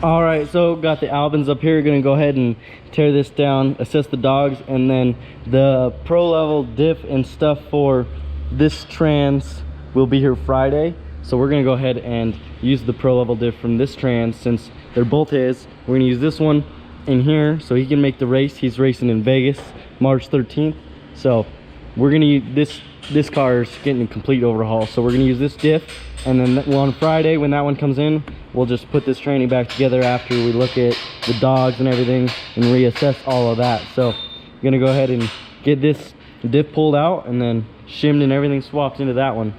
All right, so got the Albans up here. Gonna go ahead and tear this down, assess the dogs, and then the pro level diff and stuff for this trans will be here Friday. So we're gonna go ahead and use the pro level diff from this trans since they're both his. We're gonna use this one in here so he can make the race. He's racing in Vegas March 13th. So we're gonna use this car is getting a complete overhaul. So we're gonna use this diff, and then on Friday when that one comes in, we'll just put this tranny back together after we look at the dogs and everything and reassess all of that. So I'm gonna go ahead and get this diff pulled out and then shimmed and everything swapped into that one.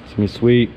It's gonna be sweet.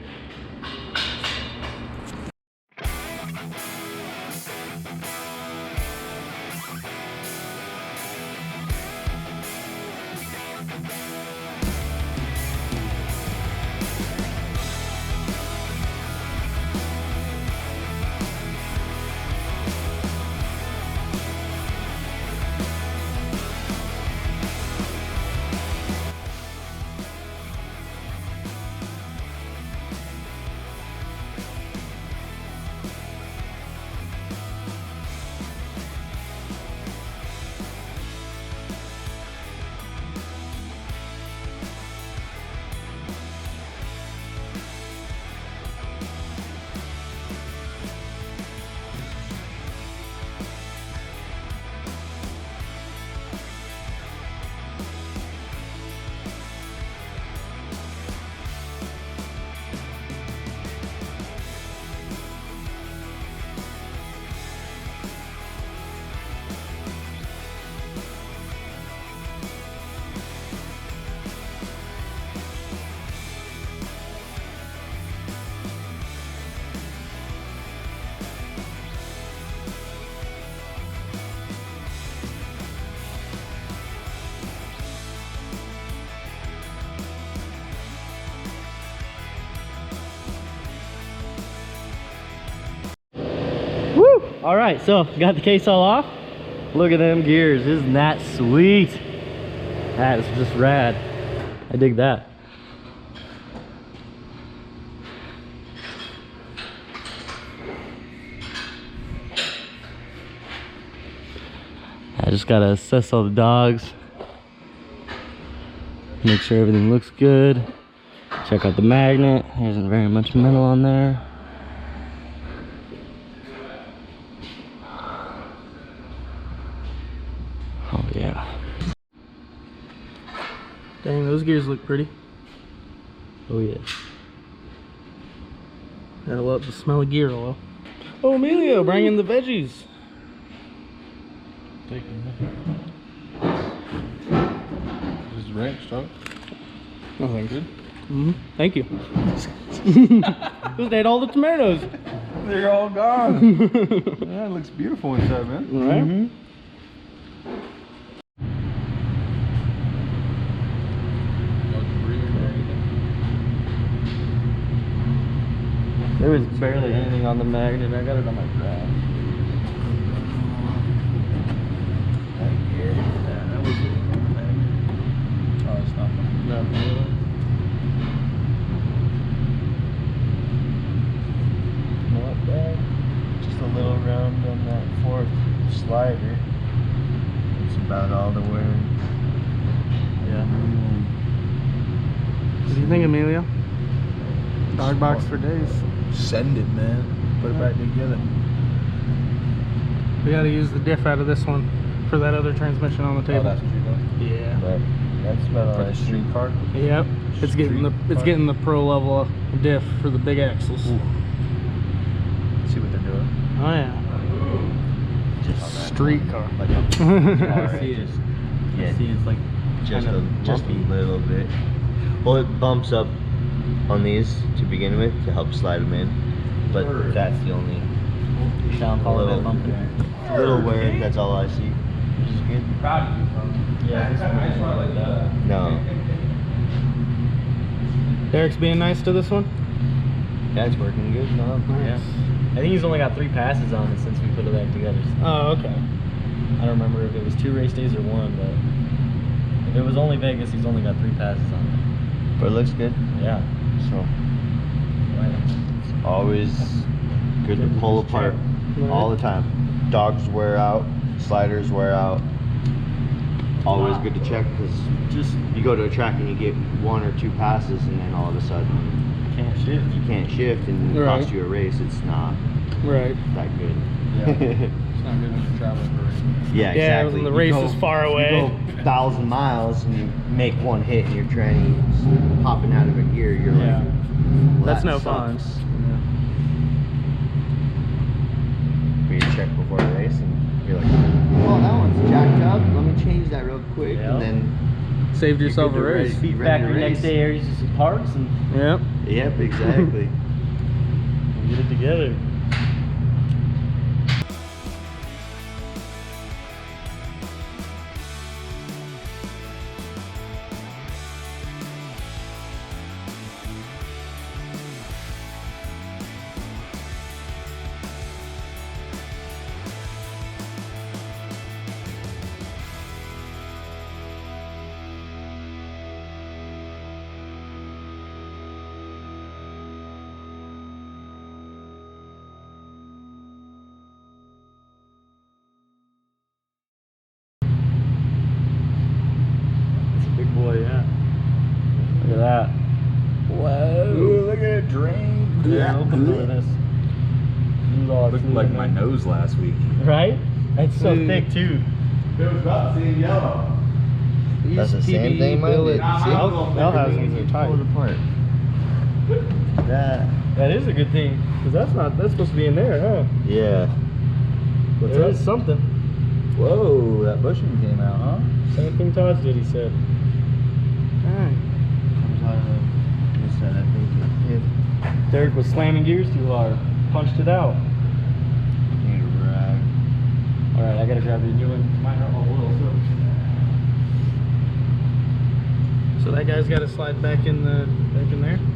All right, so got the case all off. Look at them gears, isn't that sweet? That is just rad. I dig that. I just gotta assess all the dogs. Make sure everything looks good. Check out the magnet. There isn't very much metal on there. Oh yeah. Dang, those gears look pretty. Oh yeah. Gotta love the smell of gear, hello. Oh, Emilio, bring in the veggies. Taking this ranch, dog. Oh, thank you. Thank you. Just ate all the tomatoes. They're all gone. Yeah, it looks beautiful inside, man. All right. There was barely anything on the magnet. I got it on my graph. That was it. Oh, it's not. No. Not bad. Just a little round on that fourth slider. That's about all the wear. Yeah. What do you think, Emilio? Dog box for days. Send it, man. Put it back together. We gotta use the diff out of this one for that other transmission on the Oh, table. that's what you're doing? Yeah. But that's about all For the I street car? Yep. It's getting the pro level diff for the big axles. Ooh. See what they're doing. Oh yeah. Just Street car. like a See it. yeah. See, it's like Just kind a of just a bumpy. little bit. Well, it bumps up on these to begin with to help slide them in, but that's the only Sound a little, bumpy. little wear. That's all I see, which is good. Yeah, this is like that. No, Derek's being nice to this one. that's working good. No, Yeah. I think he's only got 3 passes on it since we put it back together. Oh, okay. I don't remember if it was 2 race days or 1, but if it was only Vegas, he's only got 3 passes on it. but it looks good. Yeah. So Right. it's always Good to pull apart all the time. Dogs wear out, sliders wear out. Always good to check because just you go to a track and you get 1 or 2 passes and then all of a sudden you can't shift and it costs you a race. It's not that good. Yeah. It's not good when you're traveling for a race. Yeah, exactly. When the race is far away. You go 1,000 miles and you make 1 hit and your tranny's popping out of a gear. You're like, well, that's that no sucks. fun. You check before the race and you're like, well, that one's jacked up. Let me change that real quick, and then saved yourself a you're race. ready. Feed Ready to factory next race. day, areas some parts and Yep, exactly. get it together. Big boy, yeah. Look at that. Whoa. Ooh, look at it drain. Yeah, open look at this. Looked like my nose last week. Right? It's so thick too. It was about the same yellow. That's the same thing, man. Billet. Things are tight. Apart. That is a good thing, because that's supposed to be in there, huh? Yeah. There is something. Whoa, that bushing came out, huh? Same thing Todd did, he said. Comes out of this side, I think. Derek was slamming gears too hard. Punched it out. Need a rag. Alright, I gotta grab the new one. Mine are all oil, So that guy's got to slide back in there.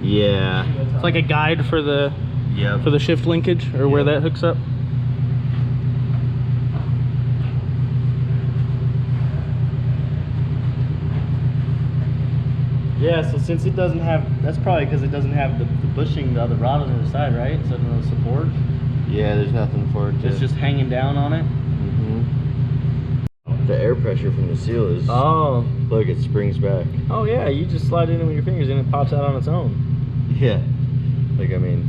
Yeah. It's like a guide for the shift linkage or where that hooks up. Yeah, so since it doesn't have, that's probably because it doesn't have the bushing, the other rod on the other side, right? So no support. Yeah, there's nothing for it to... It's just hanging down on it. The air pressure from the seal is... Oh. Look, it springs back. Oh yeah, you just slide it in with your fingers and it pops out on its own. Yeah. Like, I mean...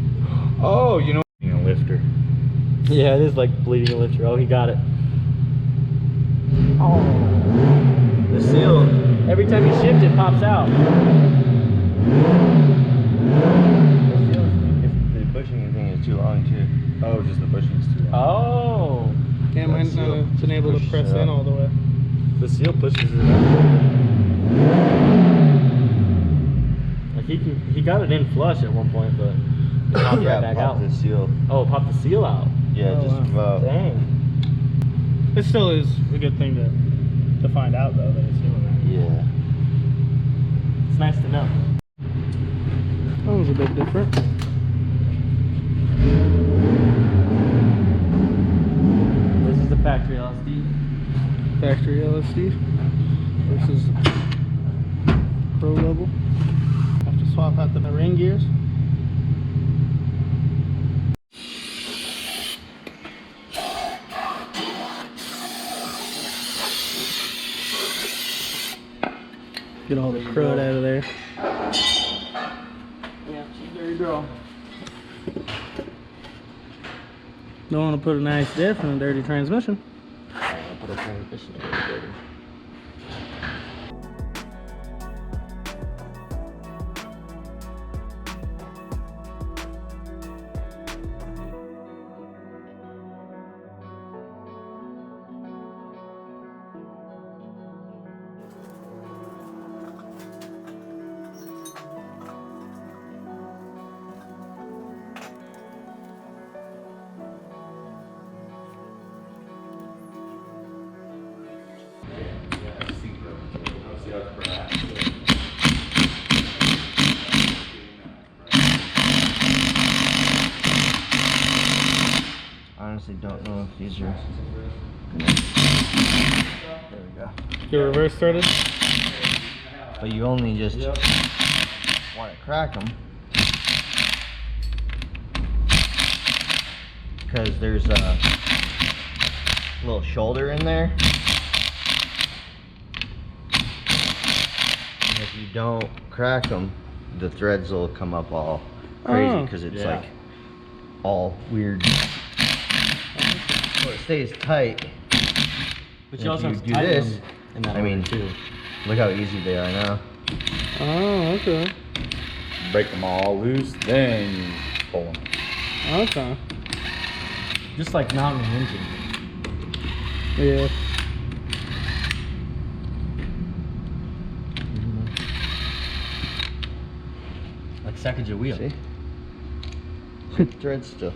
Oh, you know, A lifter. Yeah, it is like bleeding a lifter. Oh, he got it. Oh. The seal, every time you shift it pops out. The seal, if the bushing thing is too long, too. oh, just the bushing's too long. Oh. Yeah, mine's not been able to press in all the way. The seal pushes it out. Like he got it in flush at one point, but it popped right back out. The seal. Oh, it popped the seal out. Yeah, Oh, just wow. about. Dang. It still is a good thing to find out though that it's doing that. Yeah. It's nice to know. That was a bit different. This is the factory LSD. Factory LSD versus pro level. Have to swap out the ring gears. Get all the crud out of there. Yeah, there you go. Don't want to put a nice diff in a dirty transmission. I'll put a transmission in there. Honestly, don't know if these are. There we go. Your reverse threaded. But you only just want to crack them. because there's a little shoulder in there. And if you don't crack them, the threads will come up all crazy because it's like all weird. So it stays tight. But you also have to do tighten this. them in that I mean, order, too. look how easy they are now. Oh, okay. Break them all loose, then you pull them. Okay. Just like mounting an engine. Yeah. Like Sacagawea wheel. See? See the threads still.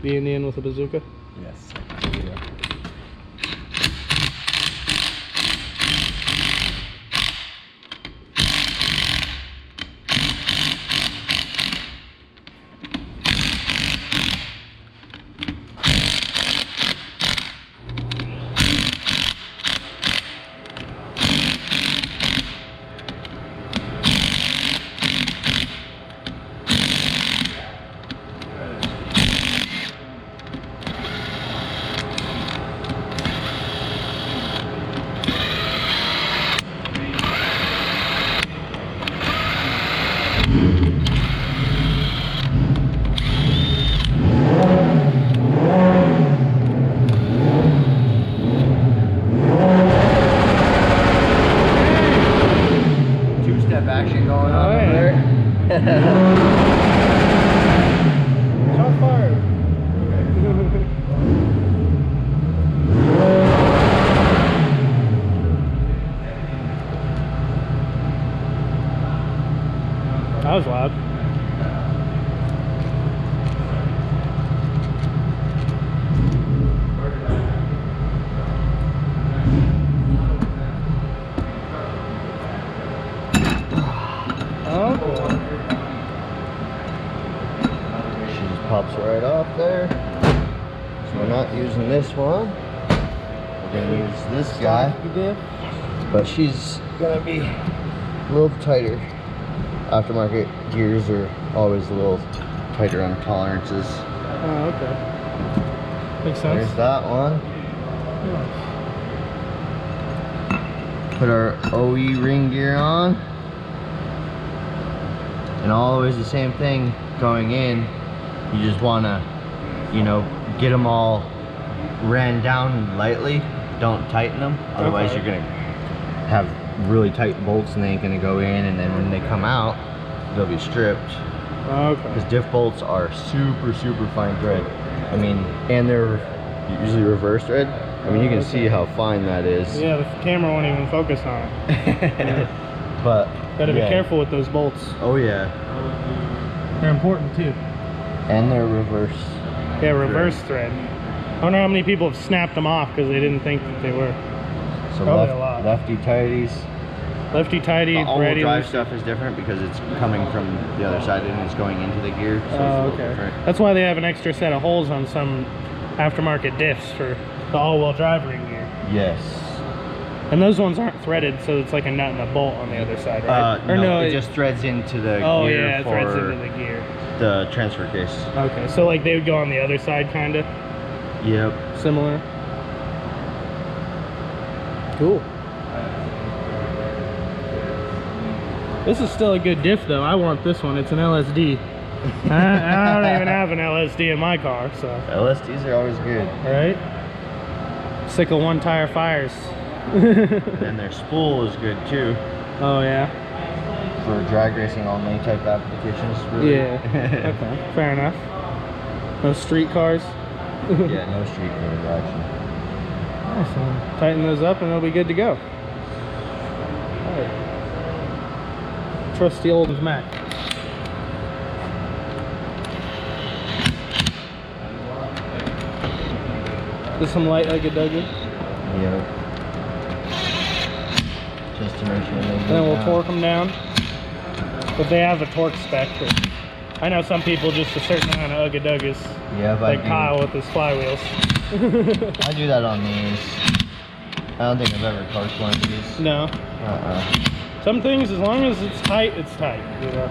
The Indian with a bazooka. Yes. Two-step action going on Oh, over there. Shot fired. That was loud. She just pops right off there. So we're not using this one. We're gonna use this guy. But she's gonna be a little tighter. Aftermarket gears are always a little tighter on tolerances. Oh, okay. Makes sense. There's that one. Put our OE ring gear on. And always the same thing going in. You just wanna, you know, get them all ran down lightly. Don't tighten them. Otherwise you're gonna have really tight bolts and they ain't gonna go in, and then when they come out, they'll be stripped. Okay. Because diff bolts are super fine thread. I mean, and they're usually reverse thread. I mean, you can see how fine that is. Yeah, the camera won't even focus on it. Yeah. But Gotta be yeah. careful with those bolts. Oh yeah, They're important too. and they're reverse. Yeah, reverse thread. I wonder how many people have snapped them off because they didn't think that they were. So Probably a lot. lefty tighties. Lefty tighty, The all-wheel righty drive loose. stuff is different because it's coming from the other side and it's going into the gear. So it's a Oh, little okay. different. That's why they have an extra set of holes on some aftermarket diffs for the all-wheel drive ring gear. Yes. And those ones aren't threaded, so it's like a nut and a bolt on the other side, right? Or no, it just threads into the oh gear yeah, it for threads into the gear. the transfer case. Okay, so like they would go on the other side, kind of Yep. similar. Cool. This is still a good diff though. I want this one. It's an LSD. I don't even have an LSD in my car, so. LSDs are always good. Right? Sick of one tire fires. And their spool is good too Oh yeah. for drag racing only type applications. Really. Yeah. Okay. Fair enough. No street cars. Yeah, no street cars action. Awesome. Tighten those up and they'll be good to go. Alright. Trusty old Mac. Just some light ugga-dugga. Yep. Just to make sure they And then we'll torque them down. But they have a torque spec. I know some people just a certain amount of ugga-duggas. Yeah, but Like Kyle with his flywheels. I do that on these. I don't think I've ever torqued one of these. No. Some things, as long as it's tight, you know.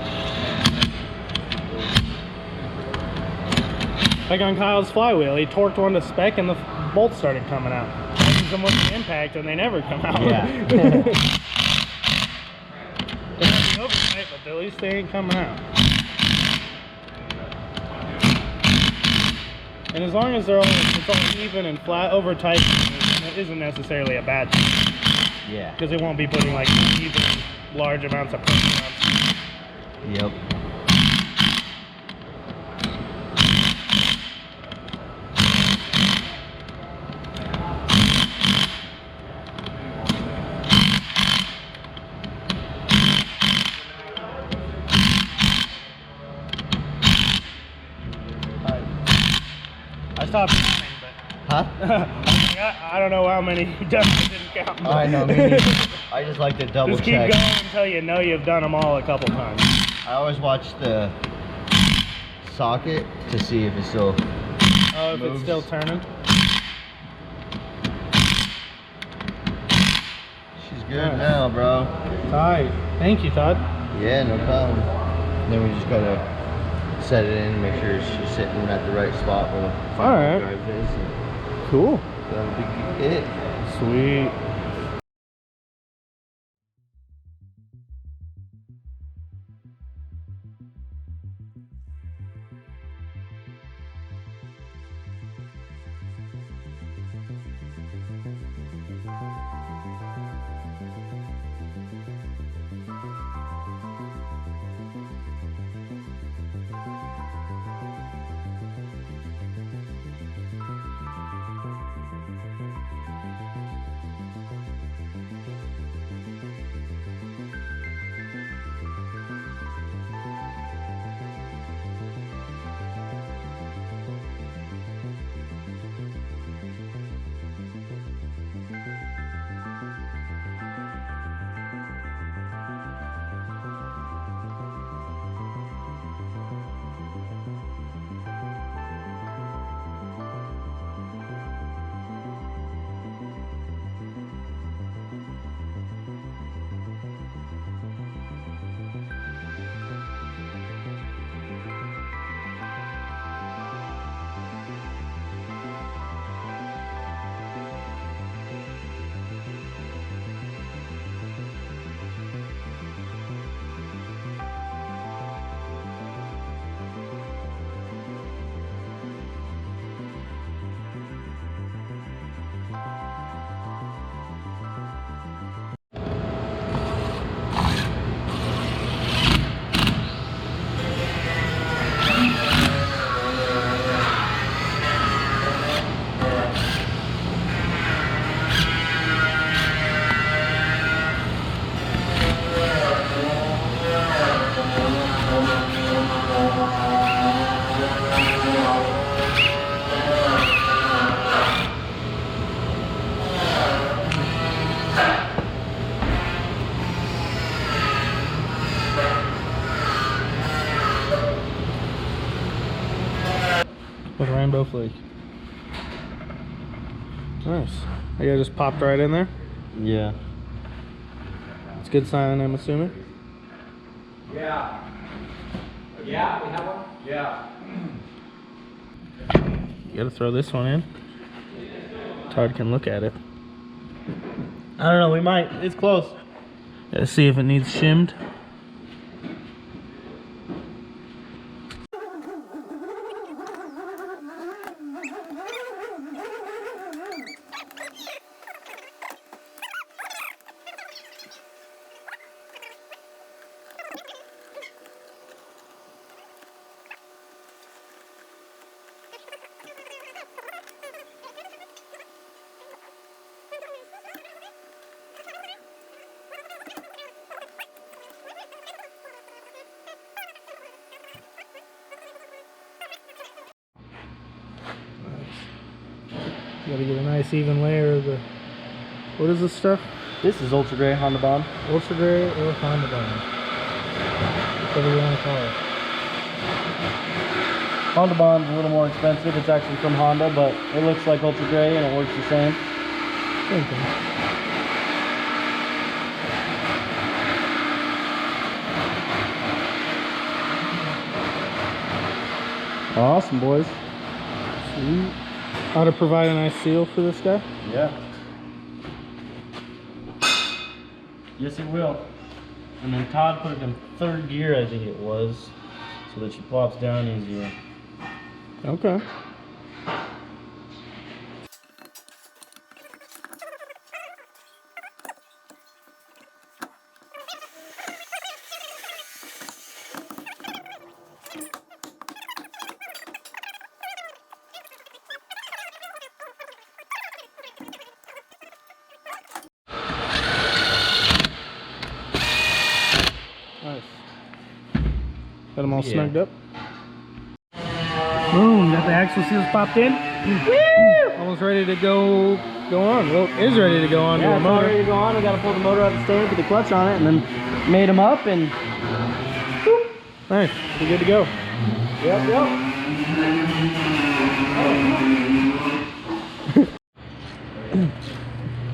Like on Kyle's flywheel, he torqued one to spec and the bolts started coming out. Uses them with the impact and they never come out. Yeah. They might be oversight, but at least they ain't coming out. And as long as it's all even and flat over tight, it isn't necessarily a bad thing. Yeah. Because it won't be putting like even large amounts of pressure on. Yep. I stopped counting, but Huh? I don't know how many you've done. I didn't count. I know, me neither. I just like to double Just keep check. going until you know you've done them all a couple times. I always watch the socket to see if it's still Oh, if moves. it's still turning. She's good Nice. now, bro. Tight. Thank you, Todd. Yeah, no problem. Then we just gotta set it in, make sure she's sitting at the right spot where the Alright. drive is. And Cool. that'll be it. Sweet. With rainbow flake. Nice. Yeah, just popped right in there. Yeah. It's a good sign, I'm assuming. Yeah. Yeah, we have one? Yeah. You gotta throw this one in. Todd can look at it. I don't know, we might. It's close. Gotta see if it needs shimmed. Gotta get a nice even layer of the, what is this stuff? This is Ultra Gray Honda Bond. Ultra Gray or Honda Bond? Whatever you want to call it. Honda Bond's a little more expensive. It's actually from Honda, but it looks like Ultra Gray and it works the same. Same thing. Awesome, boys. Ought to provide a nice seal for this guy. Yeah. Yes, it will. And then Todd put it in 3rd gear, I think it was, so that she plops down easier. Okay. Nice. Got them all snugged up. Boom, got the axle seals popped in. Woo! Almost ready to go on. Well, it is ready to go on to Yeah, the it's all motor. ready to go on. We gotta pull the motor out of the stand, put the clutch on it, and then made them up and whoop. Nice, we're good to go. Yep, yep.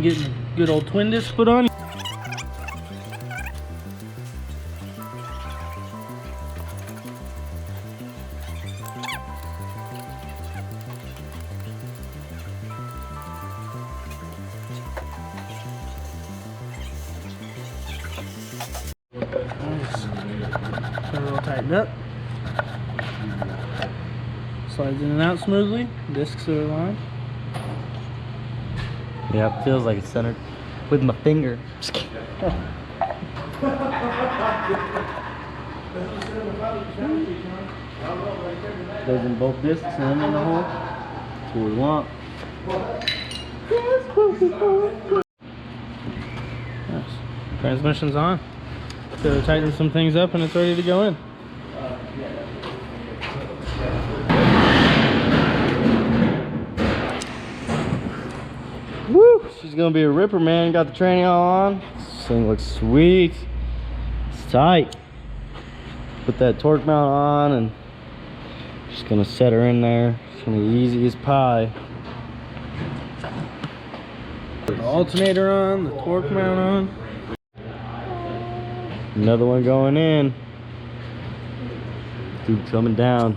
Getting a good old twin disc put on. Nice. Got it all tightened up. Slides in and out smoothly. Discs are aligned. Yep, feels like it's centered with my finger. Goes in both discs and in the hole. That's what we want. Nice. Transmission's on. So tighten some things up and it's ready to go in. Woo! She's gonna be a ripper, man. Got the training all on. This thing looks sweet. It's tight. Put that torque mount on and just gonna set her in there. It's gonna be easy as pie. The alternator on, the torque mount on. Another one going in. Dude coming down.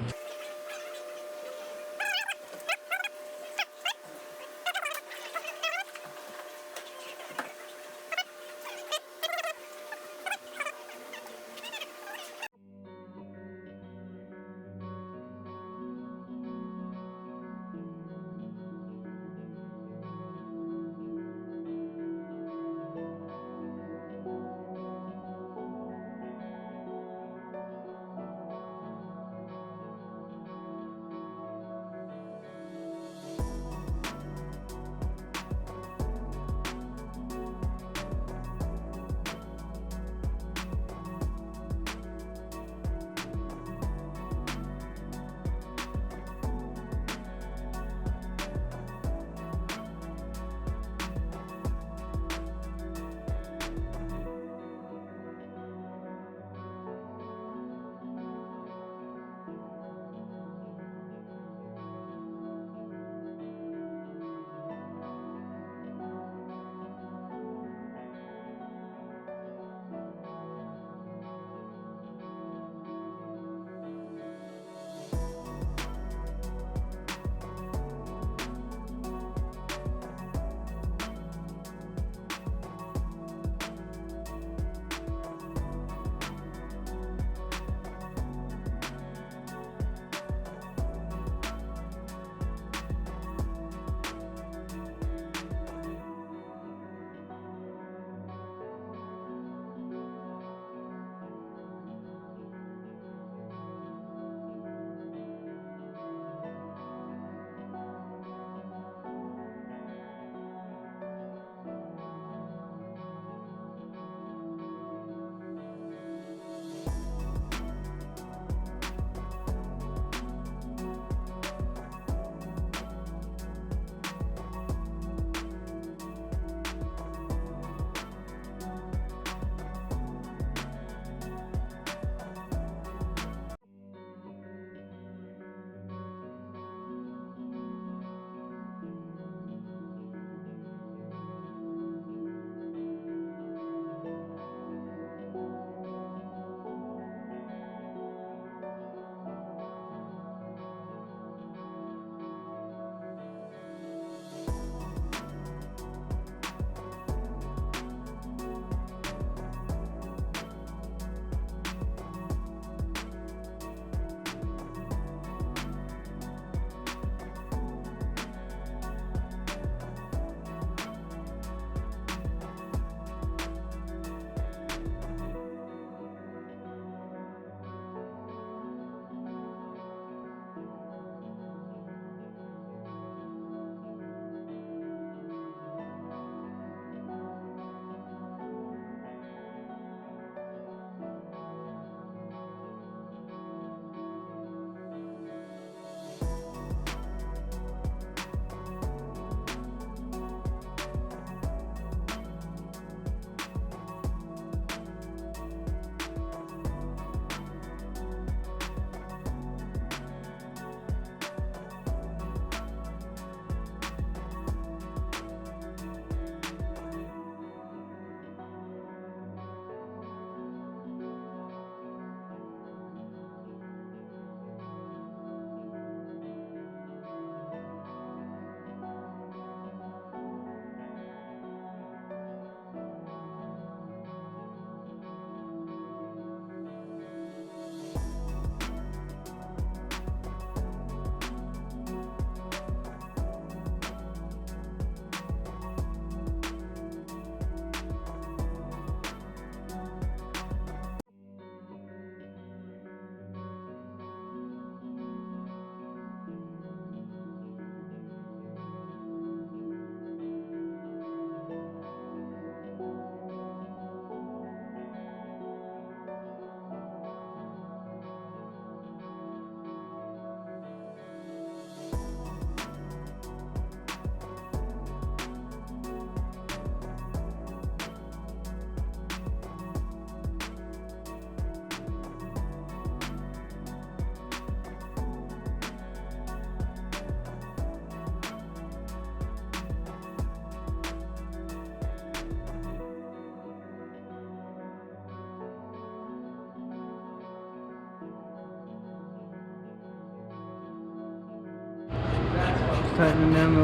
tightening down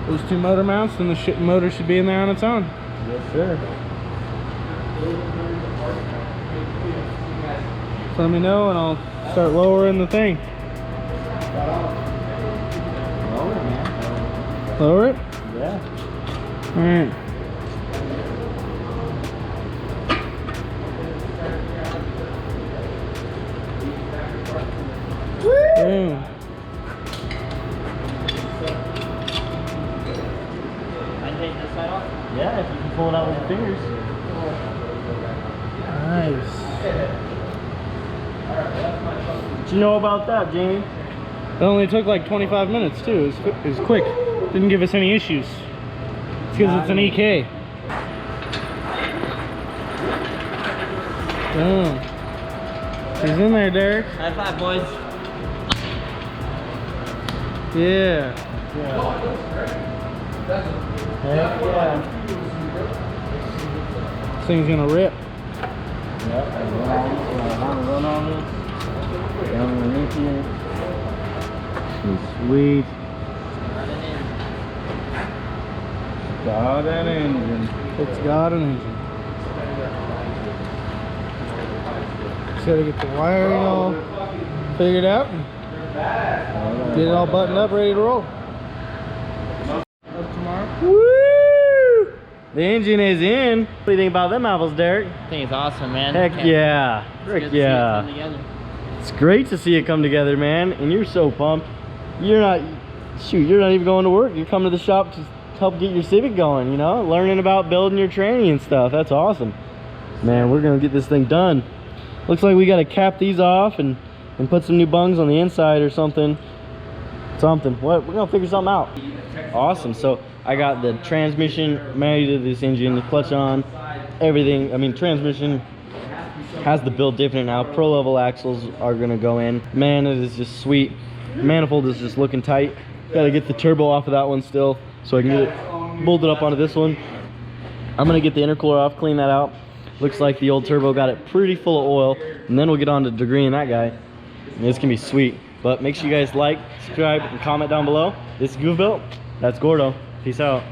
those two motor mounts, and the motor should be in there on its own. Yes, sir. So let me know, and I'll start lowering the thing. Lower it, man. Lower it? Yeah. All right. Boom. Yeah, if you can pull it out with your fingers. Nice. What you know about that, Jamie? It only took like 25 minutes too. It was quick. Didn't give us any issues. It's because it's an EK. Boom. He's in there, Derek. High five, boys. Yeah. Heck yeah. This thing's gonna rip. Yep, I want to run on this. Down underneath here. Sweet. Got an engine. It's got an engine. Just gotta get the wiring all figured out and get it all buttoned up, ready to roll. Tomorrow. Woo! The engine is in. What do you think about them apples, Derek? I think it's awesome, man. Heck yeah. It's Heck good to see it yeah. come together. It's great to see it come together, man. And you're so pumped. You're not even going to work. You're coming to the shop to help get your Civic going, you know? Learning about building your tranny and stuff. That's awesome. Man, we're going to get this thing done. Looks like we got to cap these off and put some new bungs on the inside or something. What? We're going to figure something out. Awesome. So I got the transmission married to this engine, the clutch on, everything. I mean, transmission has the build diff in it now. Pro level axles are gonna go in. Man, it is just sweet. Manifold is just looking tight. Gotta get the turbo off of that one still so I can get it bolted up onto this one. I'm gonna get the intercooler off, clean that out. Looks like the old turbo got it pretty full of oil, and then we'll get on to degreeing that guy. And it's gonna be sweet. But make sure you guys like, subscribe, and comment down below. This is GoofyBuilt. That's Gordo. Peace out.